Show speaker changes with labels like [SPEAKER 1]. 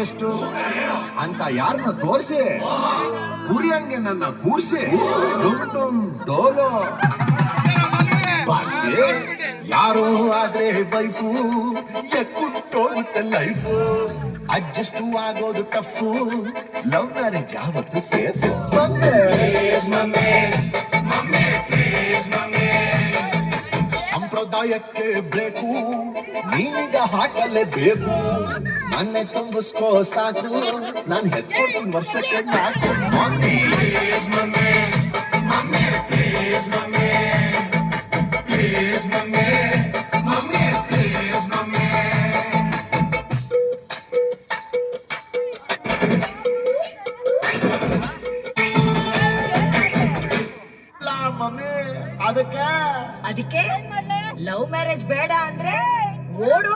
[SPEAKER 1] ಎಷ್ಟು ಅಂತ ಯಾರನ್ನ ತೋರಿಸಿ ಕುರಿಯಂಗೆ ನನ್ನ ಕೂರ್ಸಿ ಡುಮ್ ಡುಮ್ ಡೋಲೋ ಬಾರ್ಸಿ ಯಾರೋ ಆದ್ರೆ ವೈಫು ಎಕ್ಕುಟ್ಟೋಗುತ್ತೆ ಲೈಫು ಅಡ್ಜಸ್ಟ್ ಆಗೋದು ಟಫು ಲವ್ ಮ್ಯಾರೇಜ್ ಯಾವತ್ತು ಸೇಫ್ ಸಂಪ್ರದಾಯಕ್ಕೆ ಬ್ರೇಕು ನೀನೀಗ ಹಾಕಲೇಬೇಕು ನನ್ನೆ ತುಂಬಿಸ್ಕೋ ಸಾಕು ನಾನು ಹೆಚ್ಕೊಡ್ತೀನಿ ವರ್ಷಕ್ಕೆ ನಾಲ್ಕು ಮಮ್ಮಿ ಅದಕ್ಕೆ
[SPEAKER 2] ಲವ್ ಮ್ಯಾರೇಜ್ ಬೇಡ ಅಂದ್ರೆ ಓಡು